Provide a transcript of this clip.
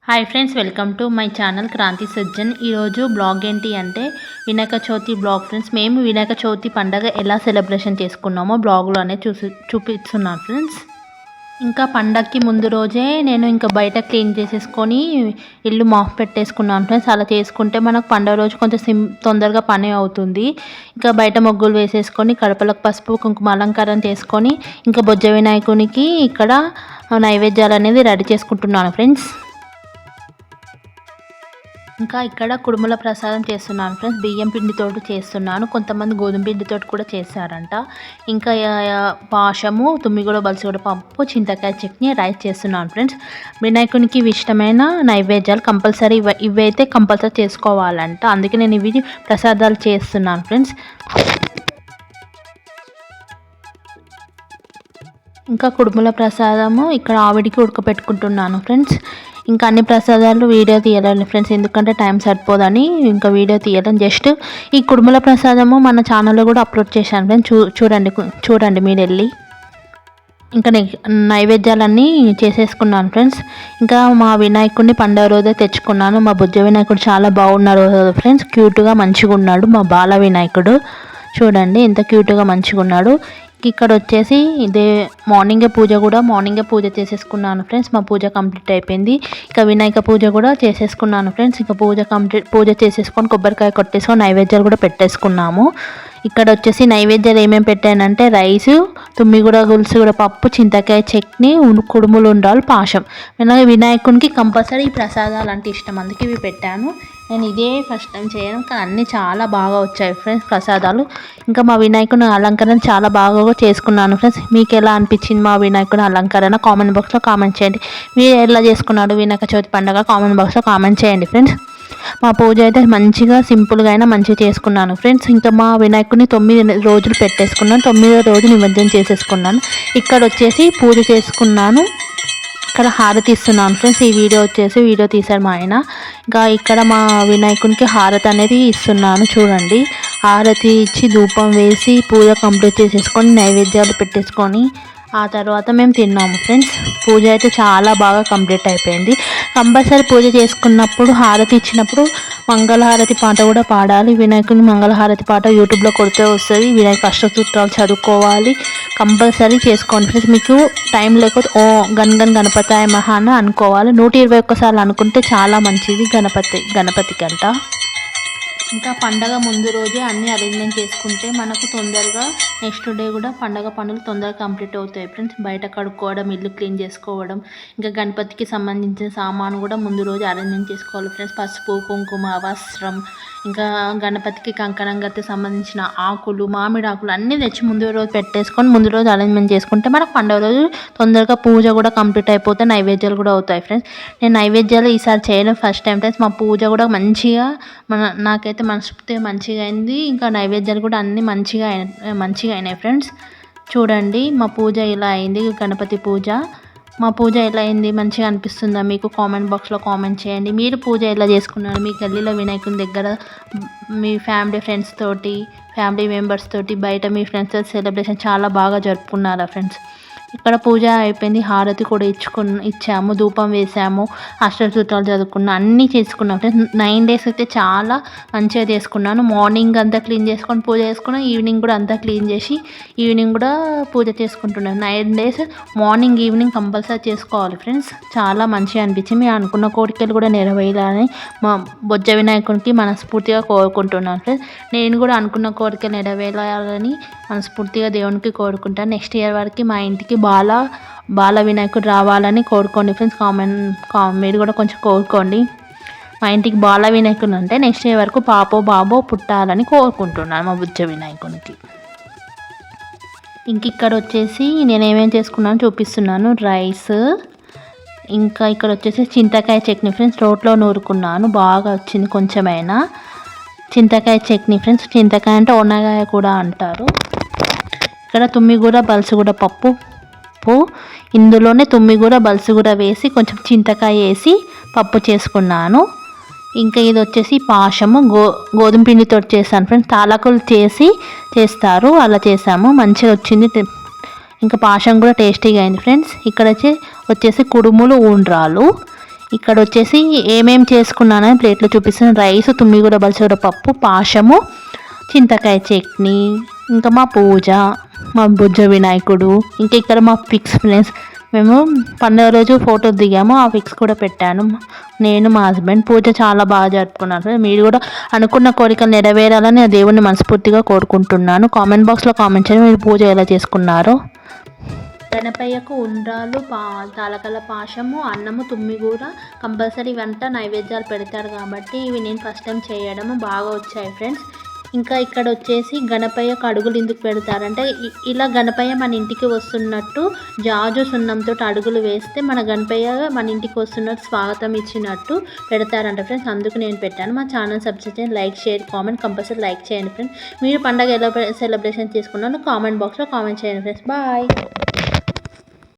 Hi friends, welcome to my channel Kranti Sajjan. ఈరోజు blog ఏంటి అంటే వినాయక చవితి బ్లాగ్ ఫ్రెండ్స్. మేము వినాయక చవితి పండగ ఎలా సెలబ్రేషన్ చేసుకున్నామో బ్లాగ్లోనే చూపిస్తున్నాను ఫ్రెండ్స్. ఇంకా పండగకి ముందు రోజే నేను ఇంకా బయట క్లీన్ చేసేసుకొని ఇల్లు మాఫ్ పెట్టేసుకున్నాను ఫ్రెండ్స్. అలా చేసుకుంటే మనకు పండుగ రోజు కొంచెం తొందరగా పని అవుతుంది. ఇంకా బయట ముగ్గులు వేసేసుకొని కడపలకు పసుపు కుంకుమ అలంకారం చేసుకొని ఇంకా బొజ్జ వినాయకునికి ఇక్కడ నైవేద్యాలు అనేది రెడీ చేసుకుంటున్నాను ఫ్రెండ్స్. ఇంకా ఇక్కడ కుడుముల ప్రసాదం చేస్తున్నాను ఫ్రెండ్స్. బియ్యం పిండితో చేస్తున్నాను, కొంతమంది గోధుమ పిండితో కూడా చేశారంట. ఇంకా పాశము, తుమ్మిగూడ బలసగూడ పప్పు, చింతకాయ చట్నీ, రైస్ చేస్తున్నాను ఫ్రెండ్స్. వినాయకునికి ఇష్టమైన నైవేద్యాలు కంపల్సరీ ఇవైతే కంపల్సరీ చేసుకోవాలంట, అందుకే నేను ఇవి ప్రసాదాలు చేస్తున్నాను ఫ్రెండ్స్. ఇంకా కుడుముల ప్రసాదము ఇక్కడ ఆవిడికి ఉడకపెట్టుకుంటున్నాను ఫ్రెండ్స్. ఇంకా అన్ని ప్రసాదాలు వీడియో తీయాలండి ఫ్రెండ్స్, ఎందుకంటే టైం సరిపోదని ఇంకా వీడియో తీయడం. జస్ట్ ఈ కుడుముల ప్రసాదము మన ఛానల్లో కూడా అప్లోడ్ చేశాను ఫ్రెండ్స్, చూడండి మీరు వెళ్ళి. ఇంకా నైవేద్యాలన్నీ చేసేసుకున్నాను ఫ్రెండ్స్. ఇంకా మా వినాయకుడిని పండుగ రోజే తెచ్చుకున్నాను. మా బుజ్జ వినాయకుడు చాలా బాగున్నారు ఫ్రెండ్స్, క్యూట్గా మంచిగా ఉన్నాడు. మా బాల వినాయకుడు చూడండి ఎంత క్యూట్గా మంచిగా ఉన్నాడు. ఇక్కడ వచ్చేసి ఇదే మార్నింగే పూజ చేసేసుకున్నాను ఫ్రెండ్స్. మా పూజ కంప్లీట్ అయిపోయింది. ఇక వినాయక పూజ కూడా చేసేసుకున్నాను ఫ్రెండ్స్. ఇక పూజ చేసేసుకొని కొబ్బరికాయ కొట్టేసుకొని నైవేద్యాలు కూడా పెట్టేసుకున్నాము. ఇక్కడ వచ్చేసి నైవేద్యాలు ఏమేమి పెట్టానంటే రైసు, తుమ్మిగూడ గుల్సుగూడ పప్పు, చింతకాయ చట్నీ, కుడుములు ఉండాలి, పాశం. వినాయకునికి కంపల్సరీ ప్రసాదాలు అంటే ఇష్టం, అందుకే ఇవి పెట్టాను. నేను ఇదే ఫస్ట్ టైం చేయను, కానీ అన్నీ చాలా బాగా వచ్చాయి ఫ్రెండ్స్ ప్రసాదాలు. ఇంకా మా వినాయకుని అలంకరణ చాలా బాగా చేసుకున్నాను ఫ్రెండ్స్. మీకు ఎలా అనిపించింది మా వినాయకుని అలంకరణ కామెంట్ బాక్స్లో కామెంట్ చేయండి. మీరు ఎలా చేసుకున్నాడు వినాయక చవితి పండుగ కామెంట్ బాక్స్లో కామెంట్ చేయండి ఫ్రెండ్స్. మా పూజ అయితే మంచిగా సింపుల్గా అయినా మంచిగా చేసుకున్నాను ఫ్రెండ్స్. ఇంకా మా వినాయకుడిని 9 రోజులు పెట్టేసుకున్నాను, 9వ రోజు నిమజ్జనం చేసేసుకున్నాను. ఇక్కడ వచ్చేసి పూజ చేసుకున్నాను, ఇక్కడ హారతి ఇస్తున్నాను ఫ్రెండ్స్. ఈ వీడియో తీశారు మా ఆయన. ఇంకా ఇక్కడ మా వినాయకునికి హారతి అనేది ఇస్తున్నాను చూడండి. హారతి ఇచ్చి ధూపం వేసి పూజ కంప్లీట్ చేసేసుకొని నైవేద్యాలు పెట్టేసుకొని ఆ తర్వాత మేము తిన్నాము ఫ్రెండ్స్. పూజ అయితే చాలా బాగా కంప్లీట్ అయిపోయింది. కంపల్సరీ పూజ చేసుకున్నప్పుడు హారతి ఇచ్చినప్పుడు మంగళహారతి పాట కూడా పాడాలి. వినాయకుని మంగళహారతి పాట యూట్యూబ్లో కొడితే వస్తుంది. వినాయక అష్టసూత్రాలు చదువుకోవాలి, కంపల్సరీ చేసుకోండి ఫ్రెండ్స్. మీకు టైం లేకపోతే గణపతాయ మహా అని అనుకోవాలి. 121 సార్లు అనుకుంటే చాలా మంచిది గణపతికి అంట. ఇంకా పండగ ముందు రోజే అన్నీ అరేంజ్మెంట్ చేసుకుంటే మనకు తొందరగా నెక్స్ట్ డే కూడా పండగ పనులు తొందరగా కంప్లీట్ అవుతాయి ఫ్రెండ్స్. బయట కడుక్కోవడం, ఇల్లు క్లీన్ చేసుకోవడం, ఇంకా గణపతికి సంబంధించిన సామాను కూడా ముందు రోజు అరేంజ్మెంట్ చేసుకోవాలి ఫ్రెండ్స్. పసుపు, కుంకుమ, వస్త్రం, ఇంకా గణపతికి కంకణం గట్టి సంబంధించిన ఆకులు, మామిడి ఆకులు అన్నీ తెచ్చి ముందు రోజు పెట్టేసుకొని ముందు రోజు అరేంజ్మెంట్ చేసుకుంటే మనకు పండుగ రోజు తొందరగా పూజ కూడా కంప్లీట్ అయిపోతే నైవేద్యాలు కూడా అవుతాయి ఫ్రెండ్స్. నేను నైవేద్యాలు ఈసారి చేయడం ఫస్ట్ టైం ఫ్రెండ్స్. మా పూజ కూడా మంచిగా నాకైతే మనస్ఫూర్తిగా మంచిగా అయింది. ఇంకా నైవేద్యాలు కూడా అన్నీ మంచిగా అయినాయి ఫ్రెండ్స్. చూడండి మా పూజ ఇలా అయింది, గణపతి పూజ. మా పూజ ఎలా అయింది, మంచిగా అనిపిస్తుందా మీకు కామెంట్ బాక్స్లో కామెంట్ చేయండి. మీరు పూజ ఎలా చేసుకున్నారు, మీ గల్లీలో వినాయకుని దగ్గర మీ ఫ్యామిలీ మెంబర్స్ తోటి బయట మీ ఫ్రెండ్స్ సెలబ్రేషన్ చాలా బాగా జరుపుకున్నారా ఫ్రెండ్స్. ఇక్కడ పూజ అయిపోయింది, హారతి కూడా ఇచ్చాము, ధూపం వేసాము, అష్టసూత్రాలు చదువుకున్నాం, అన్నీ చేసుకున్నాం ఫ్రెండ్స్. 9 days అయితే చాలా మంచిగా చేసుకున్నాను. మార్నింగ్ అంతా క్లీన్ చేసుకొని పూజ చేసుకున్నాను, ఈవినింగ్ కూడా అంతా క్లీన్ చేసి ఈవినింగ్ కూడా పూజ చేసుకుంటున్నాను. 9 days మార్నింగ్ ఈవినింగ్ కంపల్సరీ చేసుకోవాలి ఫ్రెండ్స్. చాలా మంచిగా అనిపించింది. మేము అనుకున్న కోరికలు కూడా నెరవేరాలని మా బొజ్జ వినాయకునికి మనస్ఫూర్తిగా కోరుకుంటున్నాను ఫ్రెండ్స్. నేను కూడా అనుకున్న కోరికలు నెరవేరాలని మనస్ఫూర్తిగా దేవునికి కోరుకుంటాను. నెక్స్ట్ ఇయర్ వరకు మా ఇంటికి బాల వినాయకుడు రావాలని కోరుకోండి ఫ్రెండ్స్. మీరు కూడా కొంచెం కోరుకోండి. మా ఇంటికి బాల వినాయకుడు అంటే నెక్స్ట్ ఇయర్ వరకు పాపో బాబో పుట్టాలని కోరుకుంటున్నాను మా బుజ్జ వినాయకునికి. ఇంక ఇక్కడ వచ్చేసి నేను ఏమేమి చేసుకున్నాను చూపిస్తున్నాను. రైస్, ఇంకా ఇక్కడ వచ్చేసి చింతకాయ చట్నీ ఫ్రెండ్స్. రోట్లో నూరుకున్నాను, బాగా వచ్చింది కొంచెమైనా. చింతకాయ చట్నీ ఫ్రెండ్స్. చింతకాయ అంటే ఒనగాయ కూడా అంటారు. ఇక్కడ తుమ్మిగూడ బలసగూడ పప్పు, ఇందులోనే తుమ్మిగూడ బలసగూడ వేసి కొంచెం చింతకాయ వేసి పప్పు చేసుకున్నాను. ఇంకా ఇది వచ్చేసి పాశము, గోధుమ పిండితో చేశాను ఫ్రెండ్స్. తాలకులు చేస్తారు, అలా చేసాము, మంచిగా వచ్చింది. ఇంకా పాశం కూడా టేస్టీగా అయింది ఫ్రెండ్స్. ఇక్కడ వచ్చేసి కుడుములు, ఉండ్రాలు, ఇక్కడ వచ్చేసి ఏమేం చేసుకున్నానని ప్లేట్లో చూపిస్తాను. రైస్, తుమ్మిగూడ బలసూర పప్పు, పాశము, చింతకాయ చట్నీ, ఇంకా మా పూజ, మా బుజ్జ వినాయకుడు, ఇంకా ఇక్కడ మా పిక్స్ ఫ్రెండ్స్. మేము పండుగ రోజు ఫోటో దిగాము, ఆ పిక్స్ కూడా పెట్టాను. నేను మా హస్బెండ్ పూజ చాలా బాగా జరుపుకున్నారు. మీరు కూడా అనుకున్న కోరికలు నెరవేరాలని ఆ దేవుణ్ణి మనస్ఫూర్తిగా కోరుకుంటున్నాను. కామెంట్ బాక్స్లో కామెంట్ చేయండి మీరు పూజ ఎలా చేసుకున్నారో. గణపయ్యకు ఉండ్రాలు, తాలకల పాశము, అన్నము, తుమ్మిగూర కంపల్సరీ వంట నైవేద్యాలు పెడతారు కాబట్టి ఇవి నేను ఫస్ట్ టైం చేయడము బాగా వచ్చాయి ఫ్రెండ్స్. ఇంకా ఇక్కడ వచ్చేసి గణపయ్యకు అడుగులు ఎందుకు పెడతారంటే ఇలా గణపయ్య మన ఇంటికి వస్తున్నట్టు జాజు సున్నంతో అడుగులు వేస్తే మన గణపయ్య మన ఇంటికి వస్తున్నట్టు స్వాగతం ఇచ్చినట్టు పెడతారంట ఫ్రెండ్స్. అందుకు నేను పెట్టాను. మా ఛానల్ సబ్స్క్రైబ్ చేయండి, like, share, comment compulsory like చేయండి ఫ్రెండ్స్. మీరు పండగ ఎలా సెలబ్రేషన్ చేసుకున్నారో కామెంట్ బాక్స్లో కామెంట్ చేయండి ఫ్రెండ్స్. బాయ్.